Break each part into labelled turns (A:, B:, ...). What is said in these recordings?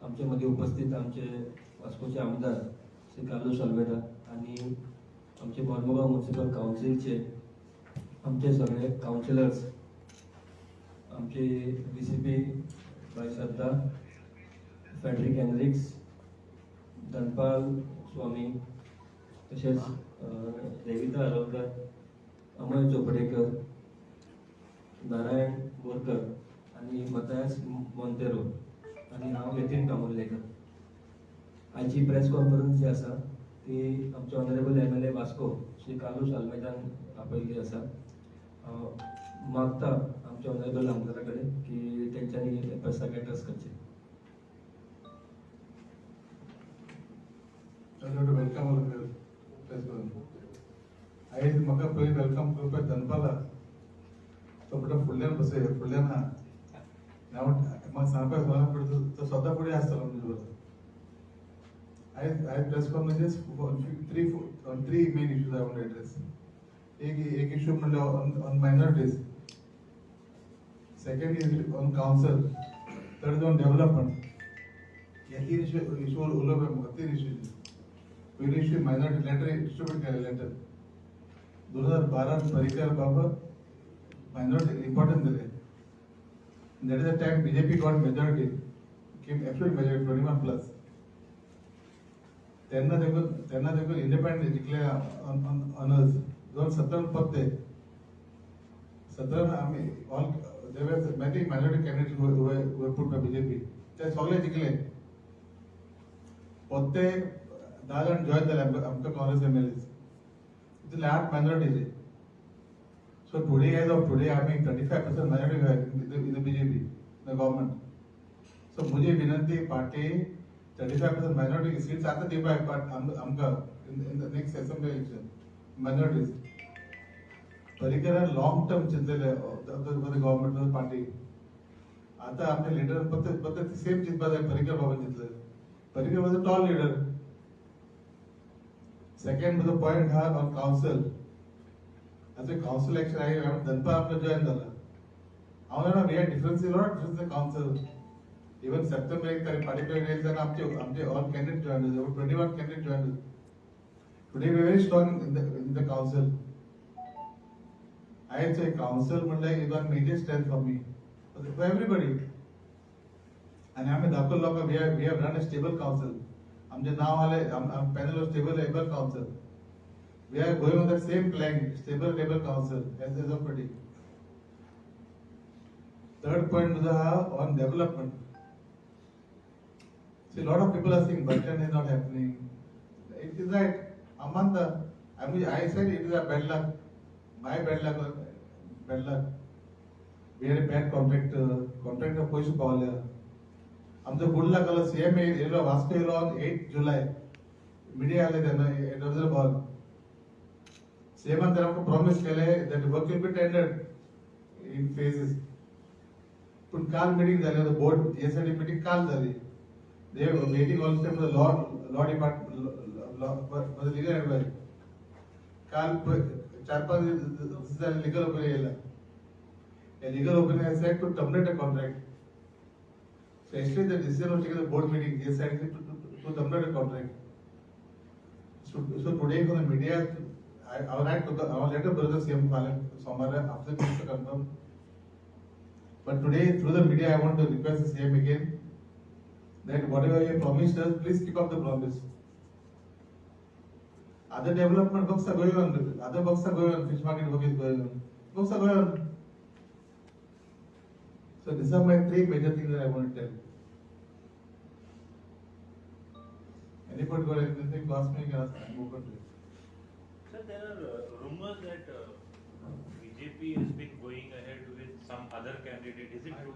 A: आमच्या मध्ये उपस्थित आमचे वास्कोचे आमदार श्री कार्लोस अल्मेडा आणि आमचे बोर्मुगांव म्युनिसिपल काउन्सिलचे आमचे सगळे काउन्सिलर्स, आमचे DCP बाय श्रद्धा, फ्रेडरिक हेनरिक्स, धनपाल स्वामी, तसेच देविता अरोकर, अमय चोपडेकर, नारायण बोरकर आणि मतायस मोंतेरो आणि हांव यतीन कामुर्लेकर. आयची प्रेस कॉन्फरन्स जी आसा ती आमचे ऑनरेबल MLA वास्को श्री कार्लोस अल्मेडान आपयल्ली आसा. मागता आमच्या ऑनरेबल आमदारा कडेन की तेंच्यांनी प्रेसाक एड्रेस करचे.
B: वेलकम आयज म्हाका पयलीं वेलकम करपाक दनपाला तो म्हणटा फुडल्यान बसय फुडल्यान ना म्हाका सांगपाक तो सद्दां फुडें आसतलो म्हणजे बरो. आयज press conference three main issues I want to address. एक इश्यू म्हणल्यार on minorities, second is on council, third is on development. हे तीन इश्यू उलोवपाक म्हाका तीन इश्यू. पयली इश्यू मायनॉरिटी लेटर डिस्ट्रीब्यूट केले लेटर 2012 पर्रिकर बाबा मायनॉरिटी इम्पॉर्टंट दिले. That is the time BJP got majority, came absolute majority 21+. त्यांना देखून independent declare on us. 2017 पत्ते 17 आम्ही all there were many minority candidates who were put by BJP. ते सगळे जिंकले. पत्ते 10 जण जॉइन झाले आमच्या काँग्रेस MLAs. इतले 8 minorities. So today, as of today, I mean 35% minority in the BJP, the government. So मुझे विनंती पार्टी 35% minority seats आता दे पाए आमका in the next assembly election minorities. Parrikar long term चिंतले the government of the party. आता आमचे leader पत्ते same चिंत बात है पर्रिकर बाबा चिंतले. Parrikar was a tall leader. Second was the point है on council. As a council election, I am Dhanpal after join dala. However, we had difference in the council. Even September 1 particular days and after all candidates joined us. About 21 candidates joined us. Today we are very strong in the council. I would say council is one major strength for me, for everybody. And I am in Dhakul Loka, we have run a stable council. Now panel of stable able council. We are going on the same plank, stable able council as of today. Third point on development. See, a lot of people are saying Button is not happening. It is right. Amanda, I said it is a bad luck. My bad luck. We had a bad contractor position power. आमचं good luck आलं CM yellow Vasco yellow on 8 July. Media आले त्यांना it was a ball. CM अंदर हमको promise केले that work will be tendered in phases. पण काल meeting झाली होती board SID meeting काल झाली. They were waiting also for the law department for the legal advice. काल 4-5 दिवस legal opinion येला. A legal opinion has said to terminate a contract. So actually the decision was taken at the board meeting. They said to terminate a contract. So today for the media, I will write to our letter to the CM somewhere after this to confirm. But today through the media, I want to request the CM again that whatever you promised us, please keep up the promise. Other development works are going on. Other works are going on. Fish market work is going on. Works are going on. So these are my 3 major things that I want to tell. Anybody got anything to ask me? I'm open to it.
C: Sir, there are rumors that BJP has been going ahead with some other candidate. Is it true?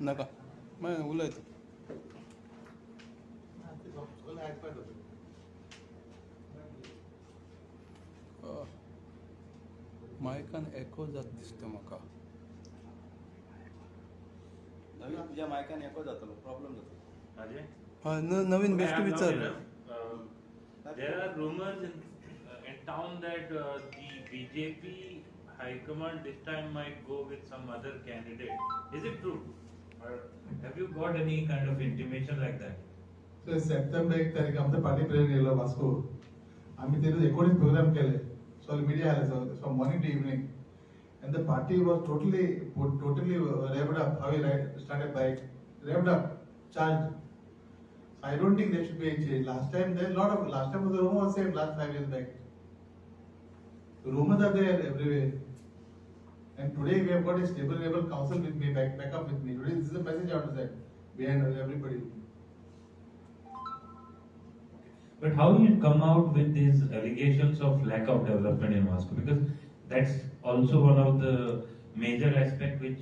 D: नका मैं उलयत मायकान एको जात दिसता म्हाका.
E: नवीन तुझ्या मायकान एको जातलो problem जातलो.
C: Ajay?
D: नवीन best विचार.
C: There are rumors in town that the BJP high command this time might go with some other candidate. Is it true? Or Have you got any kind of intimation like that?
B: So September 1 तारीख आमचं party prayer गेलो Vasco आम्ही तिथे 19 programme केले so media आले from morning to evening and the party was totally revved up. How he started bike, revved up, charged. So I don't think there should be a change. Last time was the rumor was same last 5 years back. The rumors are there everywhere. And today we have got a stable rebel council with me, back up with me. Today this is a message I want to send behind everybody.
C: But how do you come out with these allegations of lack of development in Vasco? Because that's also one of the major aspects which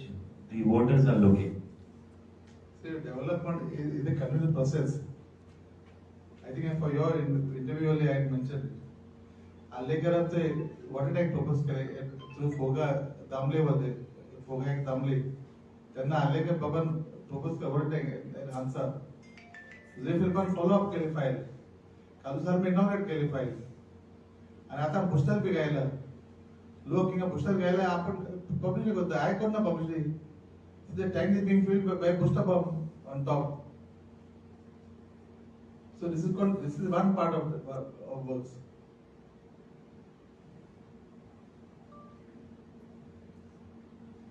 C: the voters are looking.
B: See, development is a continuous process. I think for your interview only I had mentioned it. Alekaraचे what did I propose केले through Phogat Damle होते फोगा एक दामले त्यांना आलेकर बाबा propose कर what did I answer जे फिर पण follow up केले file Kalu sir मी inaugurate केली file आणि आता पुस्तक बी घ्यायला लोक किंवा पुस्तक घ्यायला आपण पब्लिश होतं आय कोण ना publish the tank is being filled by booster pump on top. So this is one part of works.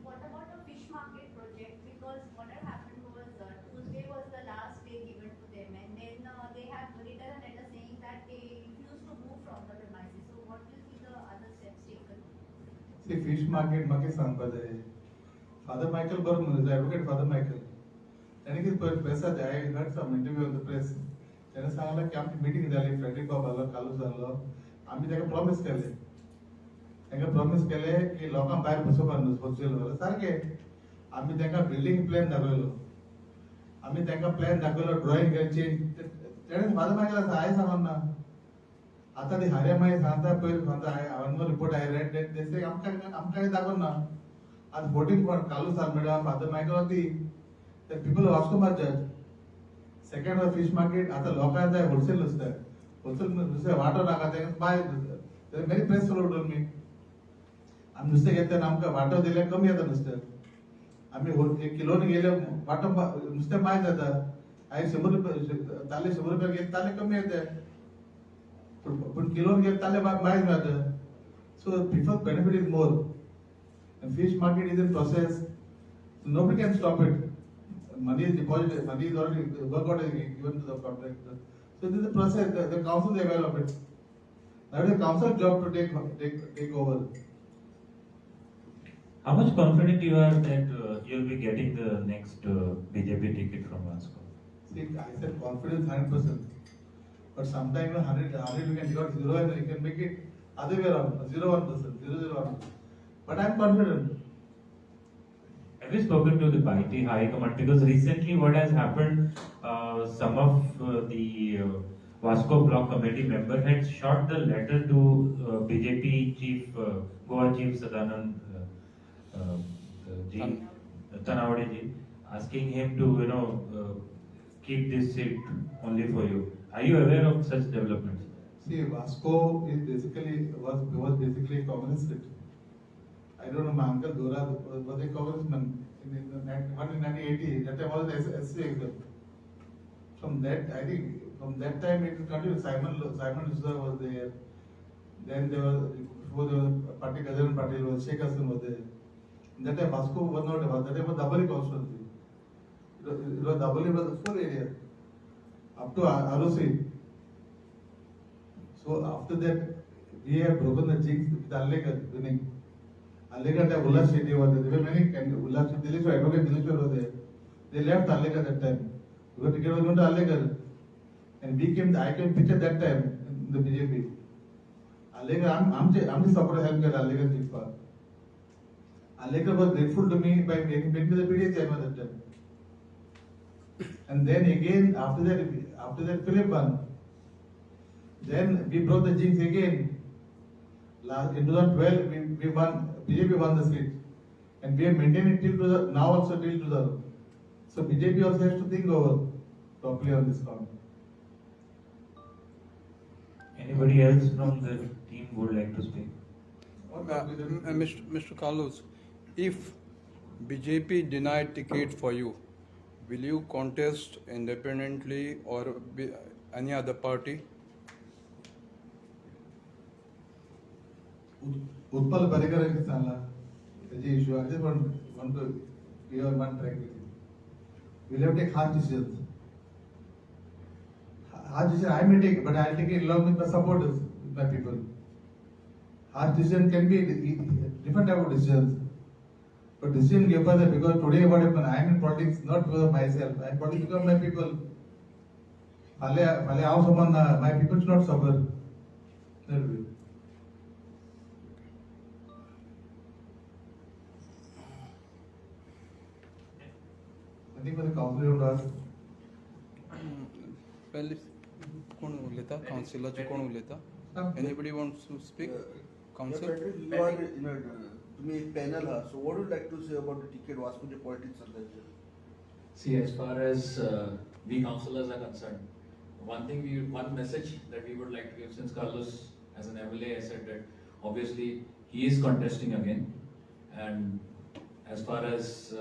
F: What about the fish market project? Because what had happened was Tuesday was the last day given to them, and then they have written a letter saying that they refuse to move from the premises. So what will be the other steps taken?
B: See, fish market मागे सांगतात आहे. Father Michael Berman, the advocate Father Michael. त्याने किती पैसा द्या I heard some interview on the press. त्याने सांगितलं की आमची मीटिंग झाली फ्रेडरिक बाबाला कालू झालं आम्ही त्याला प्रॉमिस केले त्यांना प्रॉमिस केले की लोकांना बाहेर बसोवपाक होलसेलवाला सारखे आम्ही त्यांना बिल्डिंग प्लॅन दाखवलो आम्ही त्यांना प्लॅन दाखवलो ड्रॉइंग चेंज त्याने फादर मायकेल आहे सांगून ना आता ते हार्या माई सांगता पहिले सांगता अनवर रिपोर्ट आहे रेड डेट ते आमच्याकडे दाखव ना आज वोटिंग फॉर कालू साल मॅडम फादर मायकेल होती तर पीपल वास्को मच जज सेकंड फिश मार्केट आता लोकांचा होलसेल नुसतं होलसेल नुसतं वाटो नाका ते बाय मेनी प्रेस उडवून मी आम्ही नुसतं घेताना आमकां वाटो दिल्यार कमी येता नुसतं आम्ही 1 किलोन गेले वाटो नुसतं माय जाता हांवें 100 रुपया ताले 100 रुपया घेत ताले कमी येता पण किलोन घेत ताले माय जाता so people benefit is more and fish market is in process nobody can stop it money is deposited money is already work out is given to the contractor so this is the process the council is aware of it now it is the council job to take over.
C: How much confident you are that you'll be getting the next BJP ticket from Vasco?
B: See, I said confidence 100%. But sometimes 100 you can got 0 and you can make it other way around, 0-1%, 0-0-1. But I am confident.
C: Have you spoken to the party high command? Because recently what has happened, some of the Vasco block committee member had shot the letter to BJP chief, Goa chief Sadanand ji, Tanawade ji, asking him to keep this seat only for you. Are you aware of such developments?
B: See, Vasco is was basically a communist seat. I don't know, my uncle Dora was a congressman in 1980. That time was the SC exam. From that, I think, from that time it continued. Simon Lusa was there. Then there was, before there was Party Gajan Patil was, Sheikh Hassan was there. That time Vasco was not there. That time was Dabali constituency. It was Dabali was the full area. Up to ROC. So after that, we have broken the jinx with Allekar winning. Allekar time Ullas Shetty was there. There were many Ullas Shetty, advocate Dileshwar was there. They left Allekar that time. Because ticket was going to Allekar. And I came pitch at that time in the BJP. Allekar, I'm the supporter help get Allekar chief. Allekar was grateful to me by making me the PDA chairman that time. And then again, after that Philip won. Then we broke the jinx again. In 2012, we won, BJP won the seat. And we have maintained it till now also till 2000. So BJP also has to think over properly on this count.
C: Anybody else from the team would like to speak?
D: Mr. Carlos, if BJP denied ticket for you, will you contest independently or be any other party?
B: Utpal Parikar is Sangla त्याचे issue. I just want to be on one track with you. We'll have to take hard decisions. Hard decision I may take, but I'll take it along with my supporters, with my people. Hard decision can be different type of decisions. But decision given by because today what happened, I am in politics not because of myself. I am in politics because of my people. Phale आओ समान ना, my people should not suffer. That way. I think for the council you have to ask.
D: पहले कोण उलयता काउन्सिलाचे कोण उलयता? Anybody wants to speak? Council?
E: You are, तुम्ही एक पॅनल आहात, so what would you like to say about the ticket वास्कोचे politics सध्याचे?
G: See, as far as we councillors are concerned, one message that we would like to give, since Carlos, as an MLA, has said that obviously he is contesting again, and as far as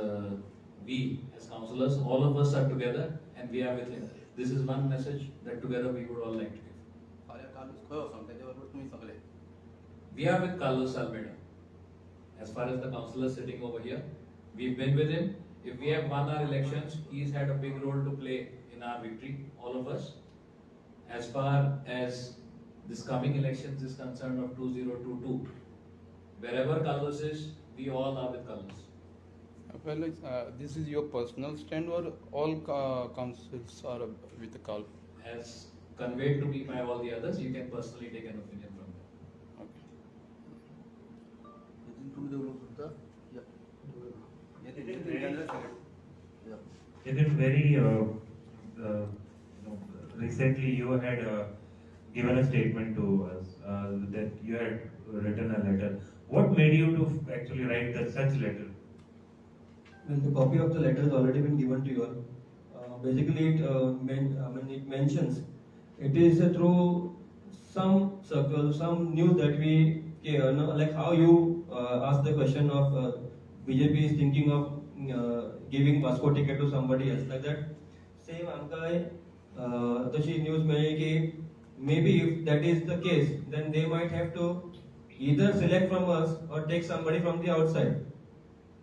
G: we as councillors, all of us are together and we are with him. This is one message that together we would all like to give. We are with Carlos Almeida. As far as the councillors sitting over here, we've been with him. If we have won our elections, he's had a big role to play in our victory, all of us. As far as this coming elections is concerned of 2022, wherever Carlos is, we all are with Carlos.
D: Well, this is your personal stand or all councils are with the call?
G: As conveyed to me by all the others, you can personally take an opinion from them.
D: Okay.
E: Nitin तुम्ही develop करता? Yeah. Nitin general secretary. Yeah.
C: It is very, recently you had given a statement to us that you had written a letter. What made you to actually write such letter?
A: Well, the copy of the letter has already been given to you all. Basically, it mentions it is through some circle, some news that we like how you asked the question of BJP is thinking of giving Vasco ticket to somebody else like that. Same आमकां तशी news मेळ्ळी की maybe if that is the case, then they might have to either select from us or take somebody from the outside.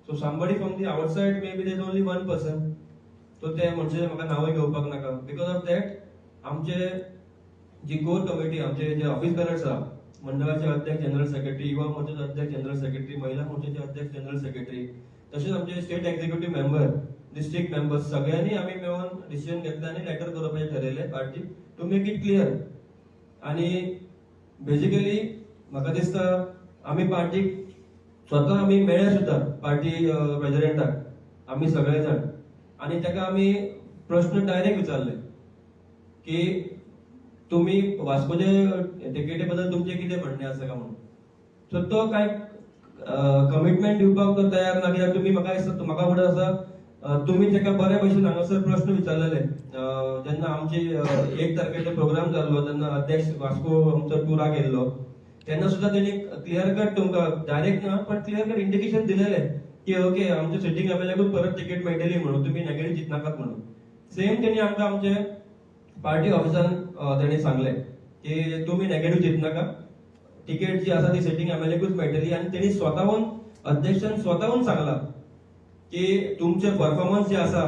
A: So somebody from the outside, maybe there's only one person. So ते म्हणजे म्हाका नांव घेवपाक नाका. Because of that, आमचे जी core committee, आमचे जे office bearers आहा, मंडळाचे अध्यक्ष, जनरल सेक्रेटरी, युवा मोर्चाचे अध्यक्ष, जनरल सेक्रेटरी, महिला मोर्चाचे अध्यक्ष, जनरल सेक्रेटरी, तसेच आमचे state executive member, district members सगळ्यांनी आम्ही मेळून डिसिजन घेतलं आणि लेटर करपाचें ठरयलें party to make it clear. आणि बेसिकली म्हाका दिसता आमी पार्टीक स्वतः आम्ही मेळ्ळे सुद्धा पार्टी प्रेसिडेंटाक आम्ही सगळे जण आणि ताका आम्ही प्रश्न डायरेक्ट विचारले की तुम्ही वास्कोचे तिकेटी बद्दल तुमचे कितें म्हणणें आसा काय म्हणून. सो तो काय कमिटमेंट दिवपाक तो तयार ना कित्याक तुमी म्हाका फुडें आसा तुमी ताका बऱ्या भशेन हांगासर प्रश्न विचारलेले जेन्ना आमची 1 तारखेचो प्रोग्राम जाल्लो तेन्ना अध्यक्ष वास्को आमचो टुराक येयल्लो तेन्ना सुद्धा त्यांनी क्लियर कट तुमकां डायरेक्ट ना पण क्लियर कट इंडिकेशन दिलेले की ओके आमच्या सिटींग एमएलएकूच परत तिकेट मेळटली म्हणून तुम्ही नेगेटिव्ह चिंतनाकात म्हणून. सेम त्यांनी आमकां आमचे पार्टी ऑफिसान त्यांनी सांगले की तुम्ही नेगेटिव्ह चिंतनाका, तिकेट जी आसा ती सिटींग एमएलएकूच मेळटली. आणि त्यांनी स्वतःहून अध्यक्षान स्वतःहून सांगला की तुमचे परफॉर्मन्स जे आसा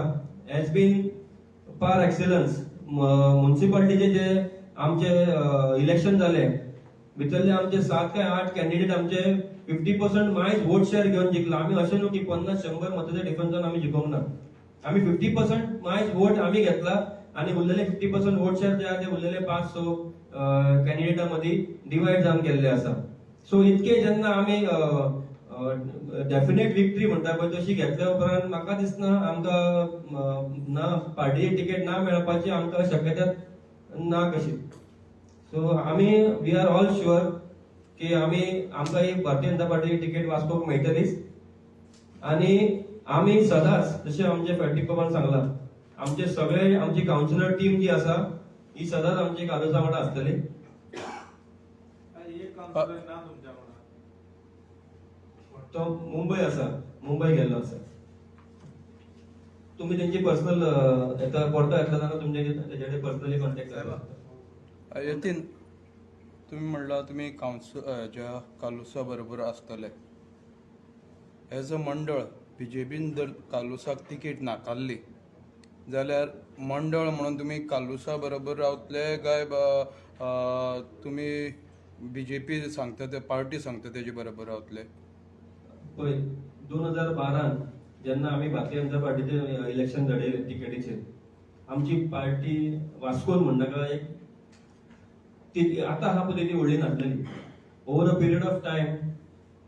A: हॅज बीन पार एक्सलन्स. म्युनिसिपालिटीचे जे आमचे इलेक्शन जाले भितरले आमचे 7 काय 8 कॅन्डिडेट आमचे 50% मायज वोट शेअर घेऊन जिंकला. आम्ही असे न्हू की 50-100 मताच्या डिफरन्सान आम्ही जिंकूंक ना. आम्ही 50% मायज वोट आम्ही घेतला आणि उरलेले 50% वोट शेअर जे आहे ते उरलेले 5-6 कॅन्डिडेटांमध्ये डिवाइड जावन केल्ले आसा. सो इतके जेन्ना आम्ही डेफिनेट विक्ट्री म्हणटा पळय तशी घेतल्या उपरांत म्हाका दिसना आमकां ना पार्टी तिकेट ना मेळपाची आमकां शक्यता ना कशी. सो आम्ही वी आर ऑल शुअर की आमकां एक भारतीय जनता पार्टी तिकेट वास्कोक मेळटलीच. आणि आम्ही सदांच जशें आमचे फॅक्टरी पबान सांगला आमचे सगळे आमची काउन्सिलर टीम जी आसा ही सदांच आमची कालोसा वांगडा आसतली. तो मुंबय आसा, मुंबय गेल्लो आसा. तुम्ही त्यांची पर्सनल कोर्टा येतला जाल्यार तुमचे तेजे पर्सनली कॉन्टॅक्ट करता.
D: यतीन तुम्ही म्हणला तुम्ही ज्या कालुसा बरोबर आसतले एज अ मंडळ बीजेपीन जर कालुसाक तिकेट नाकारली जाल्यार मंडळ म्हणून तुम्ही कालुसा बरोबर रावतले काय तुम्ही बीजेपी सांगता ते पार्टी सांगता तेजे बरोबर रावतले?
A: पळय 2012 जेन्ना आमी भारतीय जनता पार्टीचे इलेक्शन लढयले टिकेटीचेर आमची पार्टी वास्कोन म्हणनाका एक ती आतां आहा पळय ती व्हडली नासलेली. Over a period of time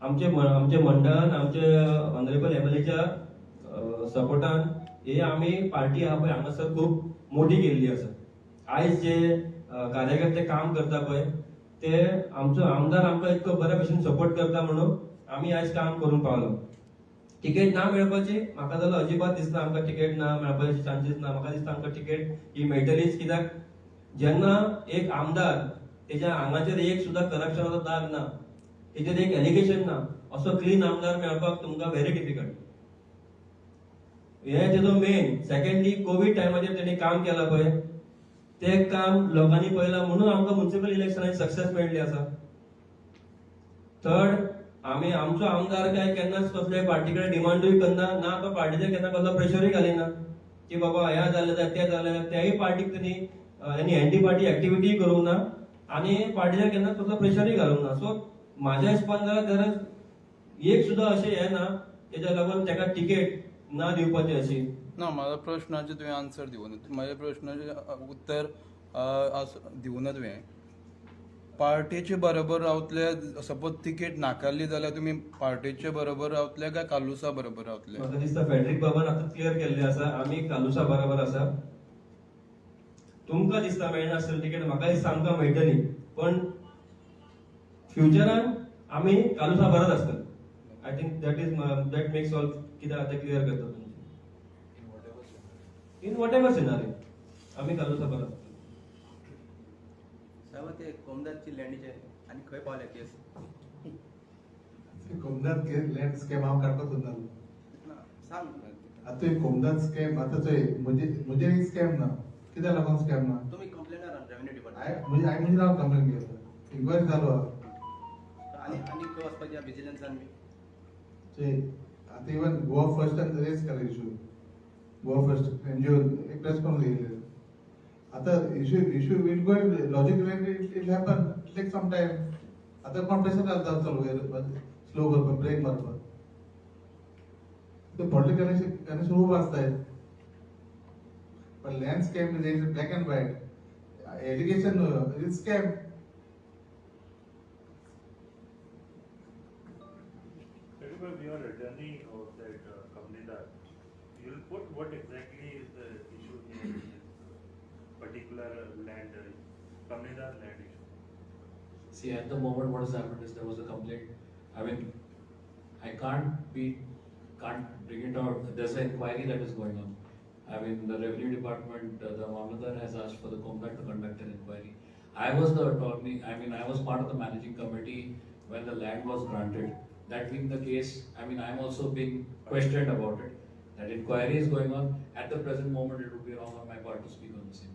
A: आमचे मंडळान आमचे ऑनरेबल एमएलएच्या सपोर्टान हे आमी पार्टी आहा पळय हांगासर खूब मोठी केल्ली आसा. आयज जे कार्यकर्ते काम करता पळय ते आमचो आमदार आमकां इतको बऱ्या भशेन सपोर्ट करता म्हणून आमी आयज काम करून पावलो. तिकेट ना मेळपाची म्हाका जाल्यार अजिबात दिसना आमकां तिकेट ना मेळपाचे चान्सीस ना. म्हाका दिसता आमकां तिकेट ही मेळटलीच. कित्याक जेन्ना एक आमदार तेज्या हांगाचेर एक सुद्दां करप्शनाचो दाग ना, तेजेर एक एलिगेशन ना, असो क्लीन आमदार मेळपाक तुमकां व्हेरी डिफिकल्ट. हे तेजो मेन. सेकंडली कोविड टायमाचेर तेणी काम केला पळय ते काम लोकांनी पळयलां म्हणून आमकां म्युनिसिपल इलेक्शनाची सक्सेस मेळ्ळी आसा. थर्ड आमचो आमदार काय केन्नाच कसले पार्टी कडेन डिमांडूय करना ना तो पार्टीचेर केन्ना कसलो प्रेशरूय घालिना की बाबा ह्या जालें तें जालें. त्याय पार्टीक तेणी एनी एंटी पार्टी एक्टिविटी करूंक ना आनी पार्टीचेर केन्ना कसलो प्रेशरूय घालूंक ना. सो म्हाज्या हिसपान जाल्यार एक सुद्दां अशें हें ना तेज्या लागून तेका तिकेट ना दिवपाची अशी.
D: ना माझ्या प्रश्नाचे तुवें आन्सर दिवून माझ्या प्रश्नाचे उत्तर दिवून तुवें. पार्टीचे बरोबर रावतले सपोज तिकेट नाकारली जाल्यार तुमी पार्टीचे बरोबर रावतले काय कालुसा बरोबर रावतले?
A: म्हाका दिसता फेडरीक बाबान आतां क्लियर केल्लें आसा आमी कालुसा बरोबर आसा. तुमकां दिसता मेळना आसतली तिकेट, म्हाका दिसता आमकां मेळटली, पण फ्युचरान आमी कालुसा बरोच आसतले. I think that makes all कितें आतां क्लियर करता तुमचे. इन वॉट एव्हर सिनारी आमी कालुसा बरो आसतले.
H: साहेब ते कोमदाची लँडीचे आणि खंय पावल्या केस?
B: कोमदात लँड स्कॅम हांव काडपाक सोदना.
H: सांग.
B: आतां कोमदात स्कॅम आतां म्हजे स्कॅम ना. कित्याक लागून स्कॅम ना?
H: तुम्ही कंप्लेनर रेव्हेन्यू डिपार्टमेंट
B: हांवें म्हजे नांव कंप्लेन केला. इन्क्वायरी चालू आहा.
H: आणि खंय वचपाचें विजिलन्सान बी?
B: आतां इवन गोवा फर्स्ट रेज केला इश्यू. गोवा फर्स्ट एनजीओ एक प्रेस कॉन्फरन्स घेतली. आता issue will go logically it happen take some time. आता कोण प्रेशर घालता चालू स्लो करपाक ब्रेक मारपाक. ते पॉलिटिकल कनेक्शन खूब आसताय. पण land scam is black and white. Allegation is scam.
I: We are attorney of that Kamnidar. You'll put what exactly is the issue here in this particular land, Kamnidar land issue.
G: See, at the moment, what has happened is there was a complaint. I mean, I can't bring it out. There's an inquiry that is going on. I mean, the revenue department, the Mamlatdar has asked for the Kombat to conduct an inquiry. I was the attorney. I mean, I was part of the managing committee when the land was granted. That being the case, I mean, I'm also being questioned about it. That inquiry is going on. At the present moment, it would be wrong on my part to speak on the same.